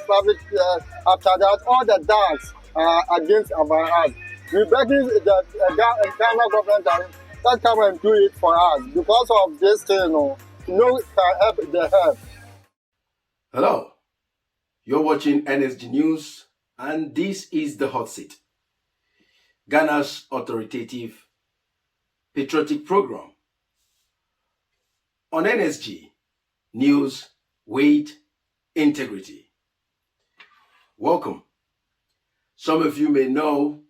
public after that. All the dance against us. We begging the Ghana government that come and do it for us because of this thing, can help the help. Hello, you're watching NSG News, and this is the hot seat, Ghana's authoritative patriotic program on NSG News, Weight, Integrity. Welcome. Some of you may know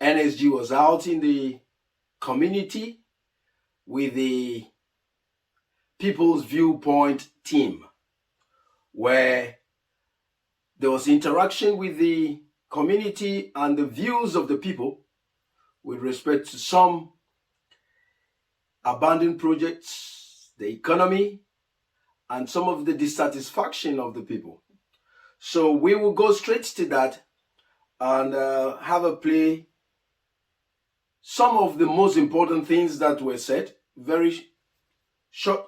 NSG was out in the community with the People's Viewpoint team, where there was interaction with the community and the views of the people with respect to some abandoned projects, the economy, and some of the dissatisfaction of the people. So we will go straight to that and have a play some of the most important things that were said, very short,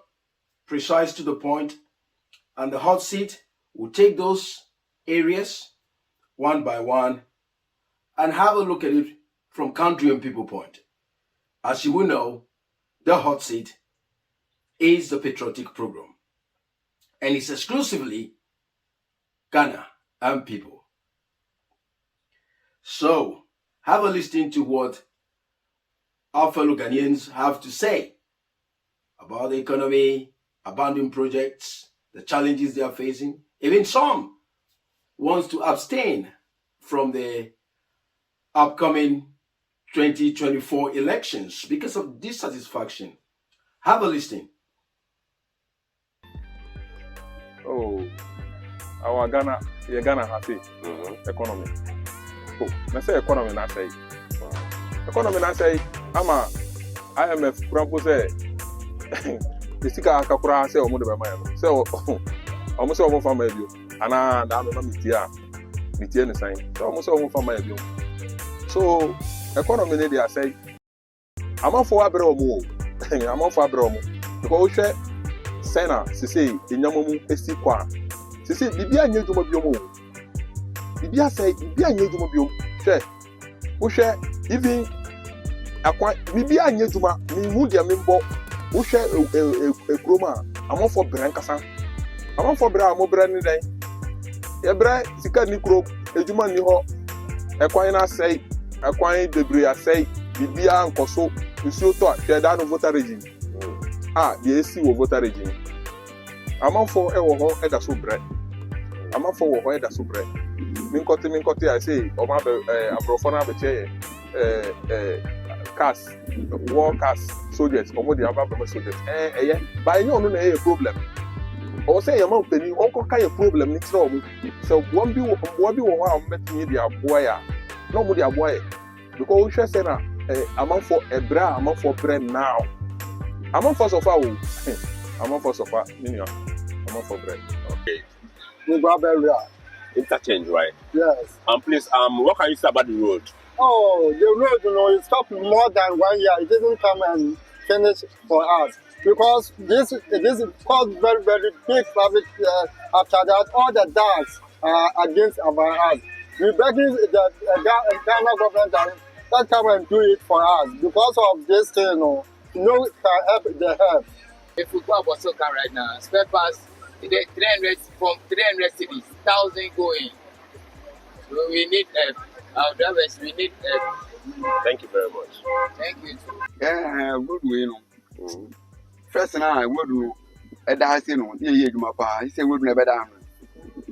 precise, to the point, and the hot seat will take those areas one by one and have a look at it from country and people point. As you will know, the hot seat is the patriotic program, and it's exclusively Ghana and people. So have a listen to what our fellow Ghanaians have to say about the economy, abandoned projects, the challenges they are facing. Even some wants to abstain from the upcoming 2024 elections because of dissatisfaction. Have a listen. Oh, our Ghana happy economy. Oh, I say economy, I say. Economy, I say, ama IMF Krampo say, the sika kakura say omo de be mayo. Say omo say omo farmer bio. Ana da no mitia ne sign. So omo say omo farmer bio. So economy ne dey say, amafo abre omo. Amafo abre omo. Because we share sena sisi enyamomu esi kwa. Sisi bibia anye dwuma bio mo. Bibia say bibia anye dwuma bio. Share. We share even akwa bibia anye dwuma mi hu dia membo wo hwe ekroma amofo bran kasa amofo bra amobra ni dan ye bra sika ni kro edwuma ni ho ekwan na sei ekwan debre asei bibia nkoso nsuo to hwe da no voter regime ye esi wo voter regime amofo ewo ho eda so bra amofo wo ho eda so bra minkote I say o ma be abrofo na be che cars, war cars, soldiers, or the other soldiers. Yeah, but you know, a problem. Or say, among penny, uncle kind of problem next door. So, one be one met me the boy, nobody a boy. Because we shall say, among for a bra, among for bread now. Among for so far, among for so far, among for bread. Okay. We grab area. Interchange, right? Yes. Please, what can you say about the road? Oh, the road, it stopped more than 1 year. It didn't come and finish for us because this caused very, very big traffic. After that, all the dance against us. We begging the Ghana government that come and do it for us because of this thing. Can help the help. If we go about Soka right now, spare parts, 300 from 300 cities, 1,000 going. So we need our drivers, we need Thank you very much. Thank you. Yeah, good way. First and I would do a dancing on my pa. He said, would never down.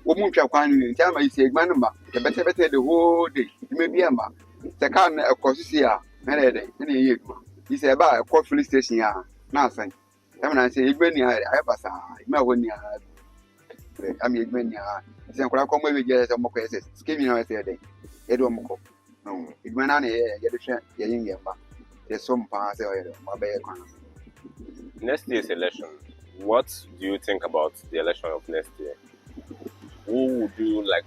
Woman, Chapan, tell me, say, man, the better the whole day. Maybe a man. The car, of course, here, any year. He said, about a coffee station, yeah, nothing. I say, when I have a sign, when you have. I mean, when you are. Say, I come with you as a mock scheming out there. No, it went on here, get a share, getting your back. There's some pass my bay. Next year's election, what do you think about the election of next year? Who would you like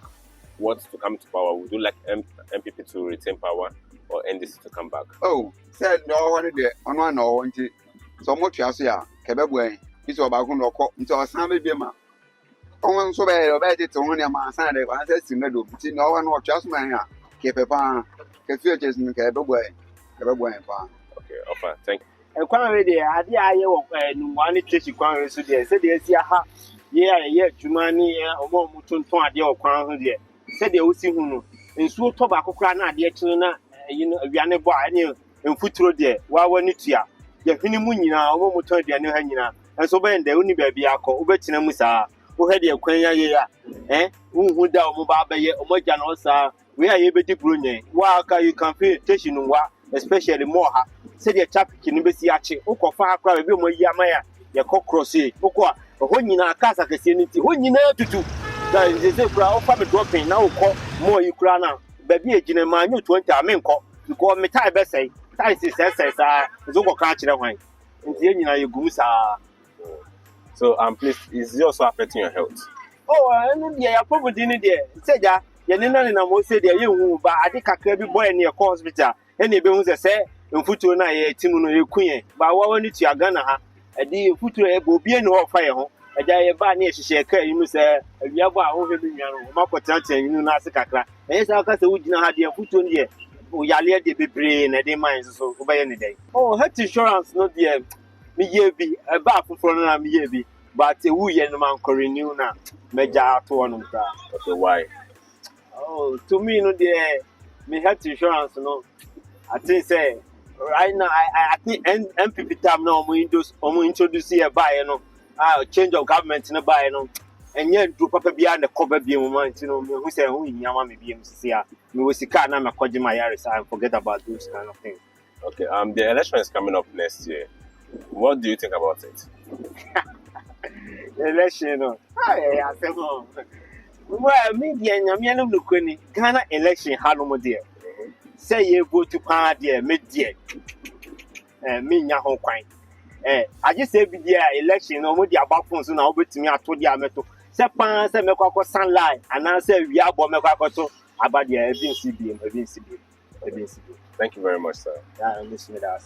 what to come to power? Would you like MPP to retain power or NDC to come back? Oh, said no one there on one or so much as here, Quebec way. It's about going to into a Sammy Bima. On so bad about it only a man Sunday, I said, no, no one watch us, man. Keep a pan, confuse me, have a way, pan. Okay, offer. Thank you. A quantity, I did I one teach quantity, so they said, yes, yeah, Jumani, or more Mutton Tony or quantity. Said they will see who in so tobacco crown, dear China, Viana boy, and foot through there, while one it's ya. The Hinimunina, or Muton, the Hangina, and so when the only baby are called Betinamusa, who had a quenya, who down Mobile, or Mojanosa, we are able to Brunei. Why you can feel station, especially more. Said your chap can be siachi, Oko far cry, a bit more Yamaya, your cockroach, Oko, when you are Casa Casinity, when you know to do. That is a crowd from a dropping now, call more Ukraina, baby, a gentleman, you 20 Amenco, you call me Thai Bessay, Thai says, Zoko catch the wine. And the end, you goose are. So, please, is it also affecting your health? Oh, I know the approval dinner there. Said ya, Yanina and I most say that you, but I think I could be boy near hospital. Any bones say, and foot to a Timono Queen, but what need to Ghana, a dear foot to a Bobian or fire. A giant bar near Shaka, you must say, a Yaba over the Mapotan, you know, Nasaka. And yes, I can't would not have your foot on here. We are let be brain and they minds so by any day. Oh, health insurance, not dear. Me ye be a bar for me be, but a woo yen man renew now. Major to one of that. Okay, why? Oh, to me, no dear, me health insurance, no. I think say right now I think MPP time now we introduce here buy no change of government in a buy no and yet do papa beyond the cover be moment who say who in yama me be MCC me we sika na makoje my yaris and forget about those kind of things. Okay, the election is coming up next year. What do you think about it? The election, no. I say no. Well, me the no look any Ghana election how no dear. Say you vote to pan dear, me dear. Me nya ho kwan. I just say be dear election no mo dia about phones na obetimi ato dia meto. Say pan say me kwakọ sunlight and I say we abo me kwakọ to about the evidence. Thank you very much, sir. Yeah, listen to that.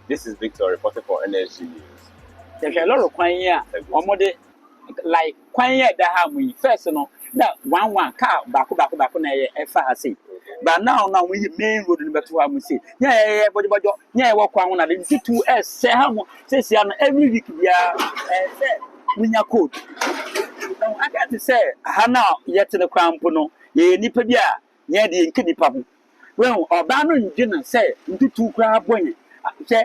This is Victor reporting for NSG News. There's a lot of kwan here. Omode like kwan here that have we first no that one car back na efa say. But now we main road in beto am say. Yeah, body yeah work kwan na the C2S say how say every week we are say we nya code. Now I got to say how now yet the kwan no ye nipa bia ye de nke nipa ho. Well, oba no ndwena say ntutu kra boy say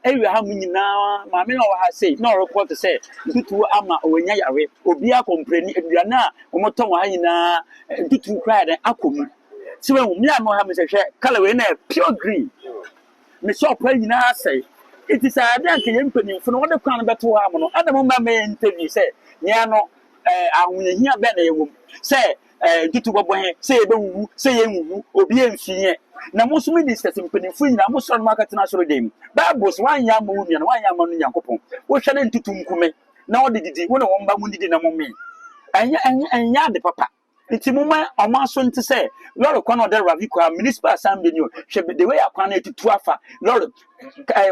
area ha munyina ma me no ha say no report say ntutu ama owanya yare obi a complain aduana omoton ha nyina ntutu kra den akomu se we me am ha me say hwe color we na pure green me shop ha nyina say it is a dan ke yempani fo no de kwan beto ha mo no adam ma me interview say nya no ahunhia be na yewom say ntutu bobo he say ebe wuwu say yenwu obi emfie na musu ministers mpanimfo nyina musu no market na soro dem bibles wan ya ma wumia na wan ya ma no nyankopon wo hwe na ntutu nkume na wo didi wo na wo mba mu didi na mo me anya de papa nti mo ma omaso nti say lord kwano de raviko municipal assembly ni hwe de way akwana etutu afa lord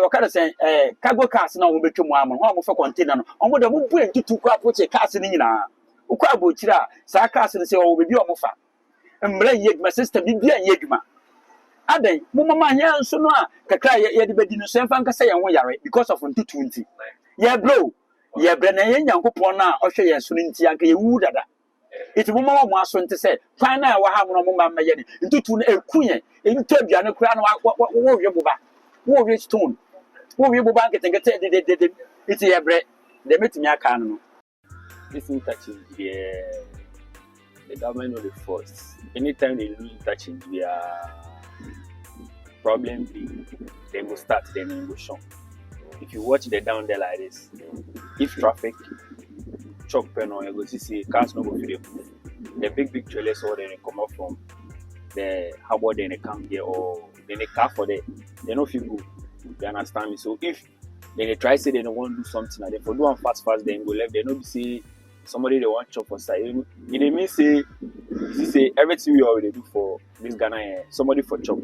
wakara say cargo cars na wo betwemu am ho mo fa container no omo de mo bu ntutu kwa poche cars ni nyina ukwa abochira sa cars ni say wo bebi o mo fa mra yedma system bibia yedma adan mo mama nya nso no a kakra ye de bedi no so emfa nka say ye ho yare because of ntutu nti ye blow ye bre na ye nyankopon na ohwe ye so nti anka ye wu dada iti mo mama mo aso nti say kwan na wa ha mo mo mama ye ni ntutu no ekuye enti aduane kura no wo hwe boba wo hwe stone wo hwe boba nketengete de iti ye bre de metimi aka no this interchange the government of the force anytime they lose interchange we are problem they will start then they will show. If you watch the down there like this, if traffic chop pen on you go see cars no go fit the big trailers or they come up from the harbor then they come here or then they car for there they no fit go. You understand me? So if then they try say they don't want to do something and they for do one fast then go left they no be say somebody they want chop for side. It mean say everything we already do for this Ghana somebody for chop.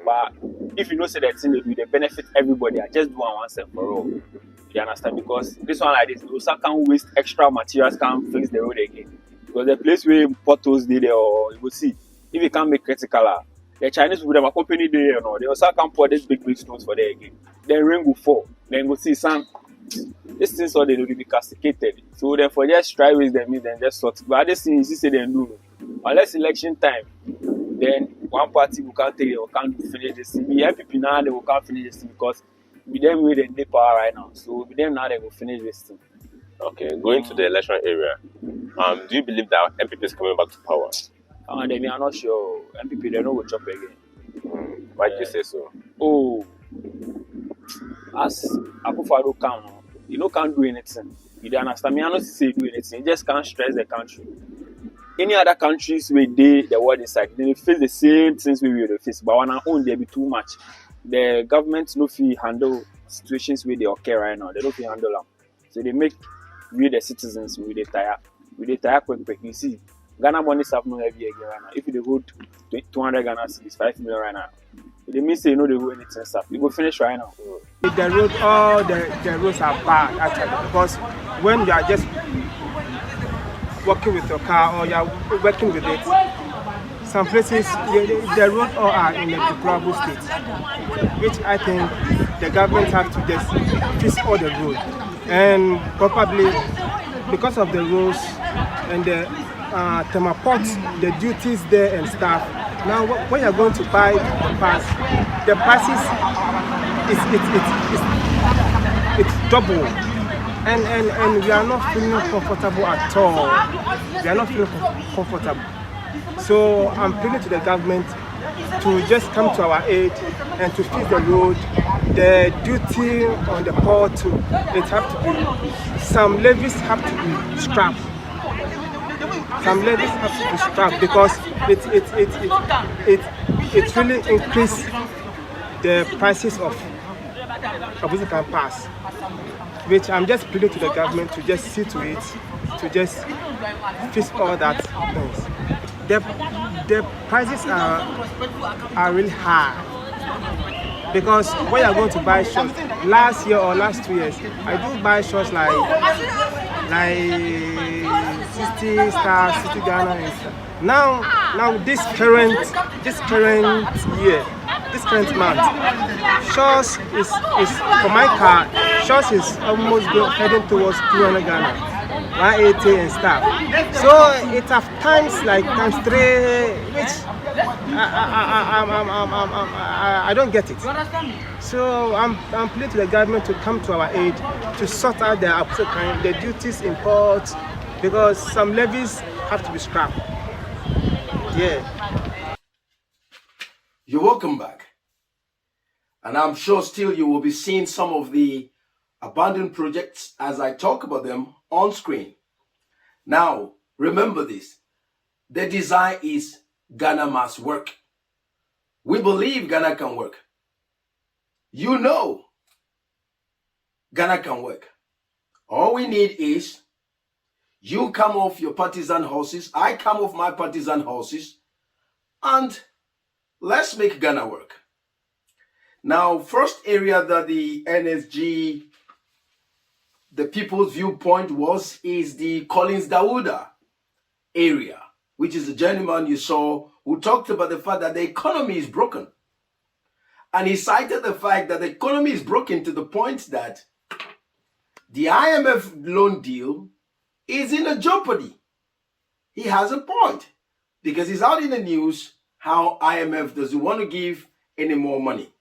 But if you know say that thing they benefit everybody, I just do one once and for all. You understand? Because this one like this, also can't waste extra materials, can't fix the road again. Because the place where portals did there, or you will see, if you can't make critical, the Chinese people them accompany there, they also can't pour these big stones for there again. Then rain will fall. Then go see some. These things all they will be castigated. So therefore, just try with them, then just sort. But other things you say they do. Unless election time, then one party will can't take it or can't finish this thing. The MPP now they will can't finish this thing because with them with the power right now. So with them now they will finish this thing. Okay, going to the election area. Do you believe that MPP is coming back to power? They are not sure. MPP they know will chop again. Why do you say so? Oh, as Akufo-Addo can't do anything. You don't understand me? I don't say do anything. You just can't stress the country. Any other countries where the world inside, they face the same things we will face. But on our own, they be too much. The government no feel handle situations where they occur right now. They don't feel handle them. So they make we the citizens we they tire quick. You see, Ghana money have no heavy again right now. If they hold 200 Ghana cedis, 5 million right now, they mean say they hold anything stuff. You go finish right now. The road, all the roads are bad actually because when you are just walking with your car or you are working with it, some places the roads all are in a deplorable state, which I think the government have to just fix all the roads. And probably because of the roads and the thermoport, the duties there and stuff. Now, when you're going to buy the prices it's double, and we are not feeling comfortable at all. We are not feeling comfortable. So I'm appealing to the government to just come to our aid and to fix the road. The duty on the port, it have to be, some levies have to be scrapped. Some levies have to be scrapped because it really increased the prices of Obisikan Pass, which I'm just pleading to the government to just see to it, to just fix all that things. The prices are really high. Because when you're going to buy shorts, last year or last 2 years, I do buy shorts like 60 stars, 60 Ghana and stuff. Now this current year, this current month, shorts is for my car, shorts is almost heading towards 200 Ghana, 180 and stuff. So it have times like times 3, which I don't get it. So I'm pleading to the government to come to our aid to sort out the duties imports because some levies have to be scrapped. Yeah. You're welcome back. And I'm sure still you will be seeing some of the abandoned projects as I talk about them on screen. Now, remember this. The design is Ghana must work. We believe Ghana can work. You know Ghana can work. All we need is you come off your partisan horses, I come off my partisan horses, and let's make Ghana work. Now, first area that the NSG, the People's Viewpoint is the Collins Dawuda area, which is the gentleman you saw who talked about the fact that the economy is broken. And he cited the fact that the economy is broken to the point that the IMF loan deal is in a jeopardy. He has a point because he's out in the news how IMF doesn't want to give any more money.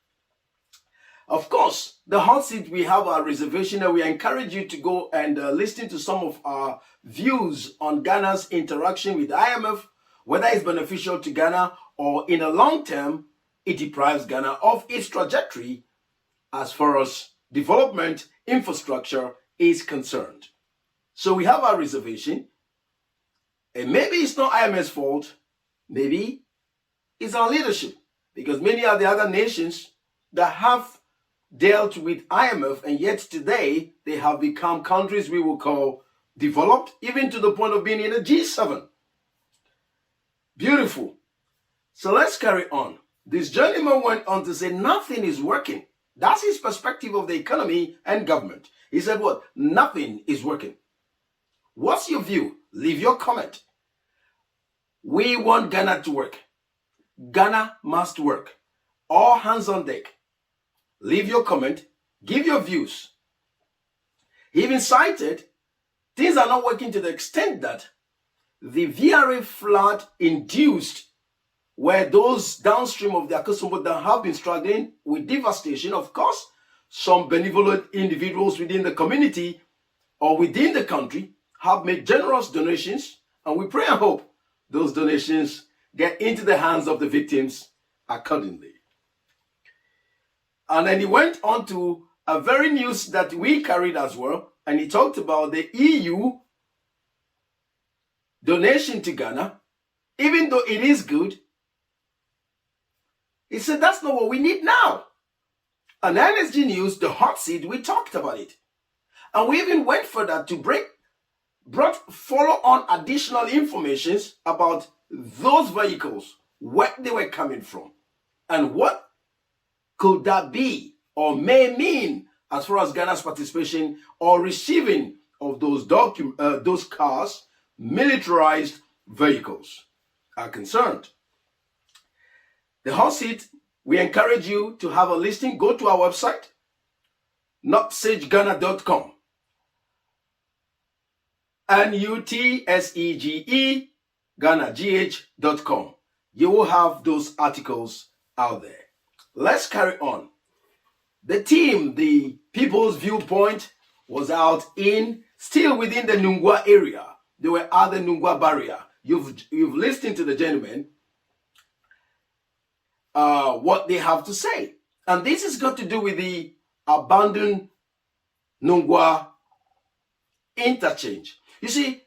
Of course, the hot seat, we have our reservation and we encourage you to go and listen to some of our views on Ghana's interaction with IMF, whether it's beneficial to Ghana or in a long term, it deprives Ghana of its trajectory as far as development infrastructure is concerned. So we have our reservation, and maybe it's not IMF's fault, maybe it's our leadership, because many of the other nations that have dealt with IMF and yet today they have become countries we will call developed, even to the point of being in a G7. Beautiful. So let's carry on. This gentleman went on to say nothing is working. That's his perspective of the economy and government. He said what? Nothing is working. What's your view? Leave your comment. We want Ghana to work. Ghana must work. All hands on deck. Leave your comment. Give your views. He even cited things are not working to the extent that the VRA flood induced where those downstream of the Akosombo Dam have been struggling with devastation. Of course, some benevolent individuals within the community or within the country have made generous donations, and we pray and hope those donations get into the hands of the victims accordingly. And then he went on to a very news that we carried as well, and he talked about the EU donation to Ghana. Even though it is good, he said that's not what we need now. On NSG News, the hot seat, we talked about it. And we even went further to brought follow-on additional information about those vehicles, where they were coming from, and what could that be or may mean as far as Ghana's participation or receiving of those cars, militarized vehicles are concerned. The hot seat, we encourage you to have a listing. Go to our website, nutsegghana.com. NUTSEGE GhanaGH.com. You will have those articles out there. Let's carry on. The team, the People's Viewpoint, was out still within the Nungwa area. They were at the Nungwa barrier. You've listened to the gentlemen, what they have to say. And this has got to do with the abandoned Nungwa interchange. You see,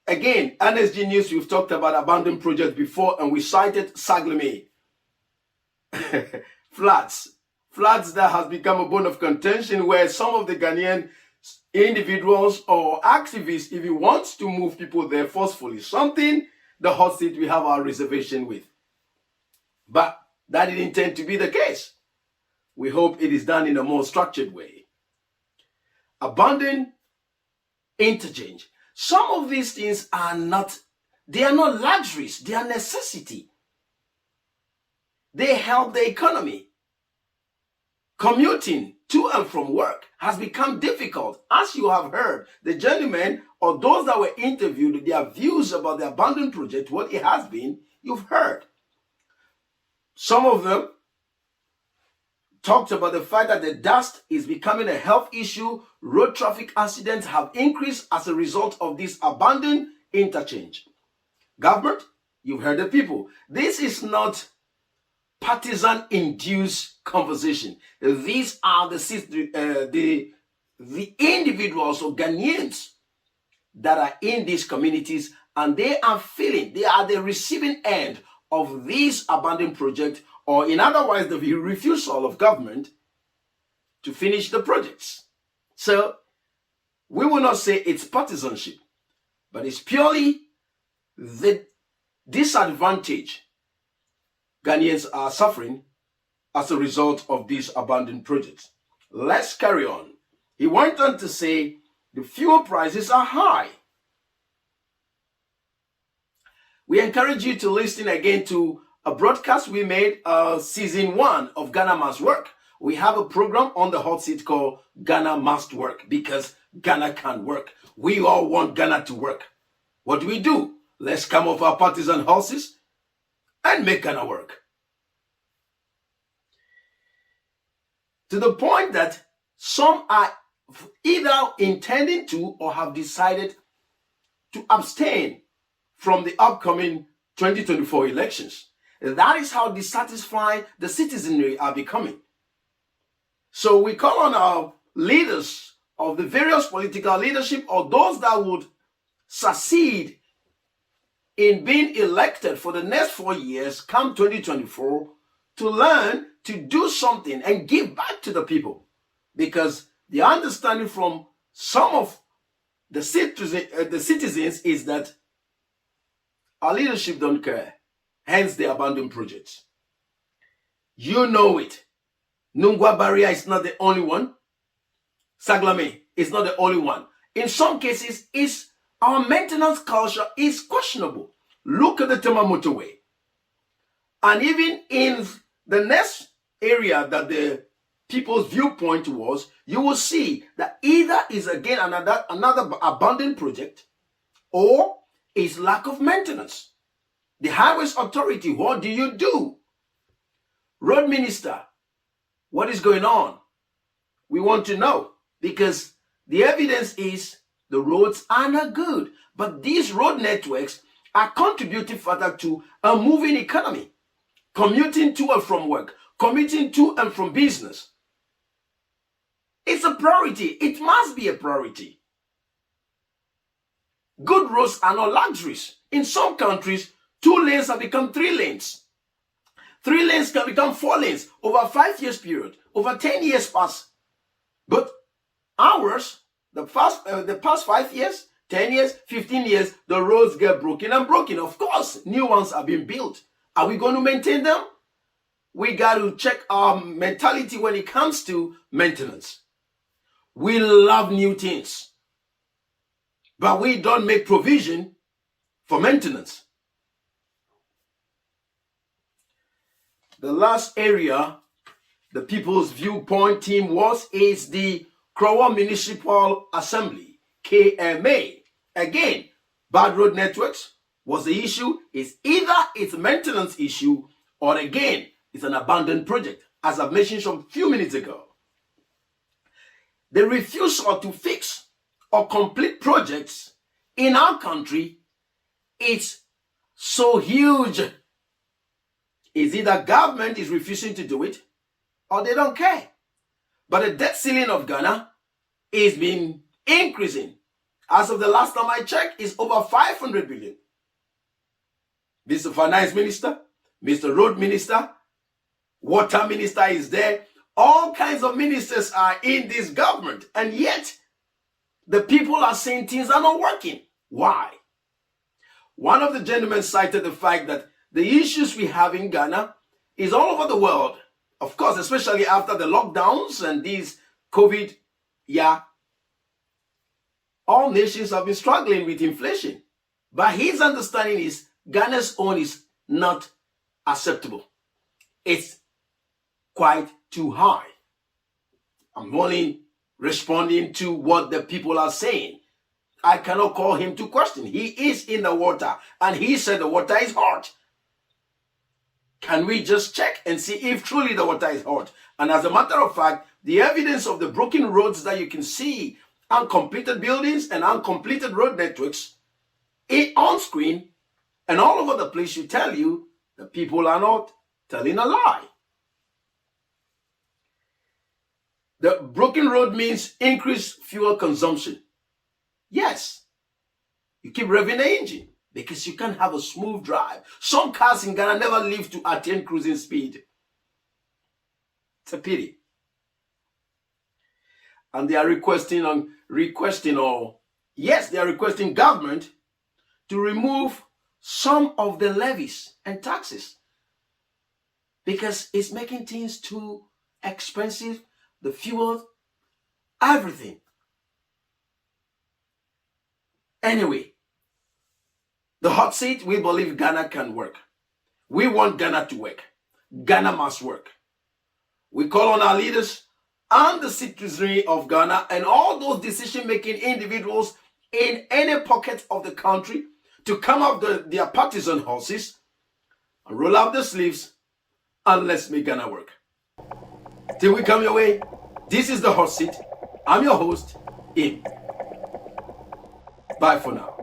again, NSG News, we've talked about abandoned projects before, and we cited Sagleme. Floods that has become a bone of contention where some of the Ghanaian individuals or activists, if you want to move people there forcefully, something the hot seat we have our reservation with. But that didn't tend to be the case. We hope it is done in a more structured way. Abandoned interchange. Some of these things are not luxuries, they are necessity. They help the economy. Commuting to and from work has become difficult. As you have heard, the gentlemen or those that were interviewed, their views about the abandoned project, what it has been, you've heard. Some of them talked about the fact that the dust is becoming a health issue. Road traffic accidents have increased as a result of this abandoned interchange. Government, you've heard the people. This is not partisan-induced conversation. These are the individuals or Ghanaians that are in these communities, and they are the receiving end of this abandoned project, or in other words, the refusal of government to finish the projects. So we will not say it's partisanship, but it's purely the disadvantage Ghanaians are suffering as a result of these abandoned projects. Let's carry on. He went on to say the fuel prices are high. We encourage you to listen again to a broadcast we made season 1 of Ghana Must Work. We have a program on the hot seat called Ghana Must Work, because Ghana can work. We all want Ghana to work. What do? Let's come off our partisan horses and make Ghana work. To the point that some are either intending to or have decided to abstain from the upcoming 2024 elections. That is how dissatisfied the citizenry are becoming. So we call on our leaders of the various political leadership, or those that would succeed in being elected for the next 4 years, come 2024, to learn to do something and give back to the people. Because the understanding from some of the citizens is that our leadership don't care. Hence the abandoned projects. You know it. Nungwa barrier is not the only one. Saglame is not the only one. In some cases, our maintenance culture is questionable. look at the Tema motorway. And even in the next area that the people's viewpoint was, you will see that either is again another abandoned project or is lack of maintenance. The Highways Authority, what do you do? Road Minister, what is going on? We want to know, because the evidence is the roads are not good. But these road networks are contributing further to a moving economy, commuting to and from work, commuting to and from business. It's a priority. It must be a priority. Good roads are not luxuries. In some countries, 2 lanes have become 3 lanes. 3 lanes can become 4 lanes over a 5 years period, over 10 years pass. But ours, the past 5 years, 10 years, 15 years, the roads get broken and broken. Of course, new ones are being built. Are we going to maintain them? We got to check our mentality when it comes to maintenance. We love new things, but we don't make provision for maintenance. The last area the People's Viewpoint team is the Krowa Municipal Assembly, KMA. Again, bad road networks was the issue. It's either it's a maintenance issue or again, it's an abandoned project, as I've mentioned some few minutes ago. The refusal to fix or complete projects in our country is so huge. Is either government is refusing to do it or they don't care. But the debt ceiling of Ghana is been increasing. As of the last time I checked, it's over 500 billion. Mr. Finance Minister, Mr. Road Minister, Water Minister is there. All kinds of ministers are in this government. And yet, the people are saying things are not working. Why? One of the gentlemen cited the fact that the issues we have in Ghana is all over the world. Of course, especially after the lockdowns and these COVID, all nations have been struggling with inflation. But his understanding is Ghana's own is not acceptable. It's quite too high. I'm only responding to what the people are saying. I cannot call him to question. He is in the water and he said the water is hot. Can we just check and see if truly the water is hot? And as a matter of fact, the evidence of the broken roads that you can see, uncompleted buildings and uncompleted road networks on screen and all over the place should tell you that people are not telling a lie. The broken road means increased fuel consumption. Yes, you keep revving the engine because you can't have a smooth drive. Some cars in Ghana never live to attain cruising speed. It's a pity. And they are requesting government to remove some of the levies and taxes because it's making things too expensive, the fuel, everything. Anyway, the hot seat, we believe Ghana can work. We want Ghana to work. Ghana must work. We call on our leaders and the citizenry of Ghana and all those decision-making individuals in any pocket of the country to come up their partisan horses and roll up their sleeves and let's make Ghana work. Till we come your way, this is the hot seat. I'm your host, EAMN. Bye for now.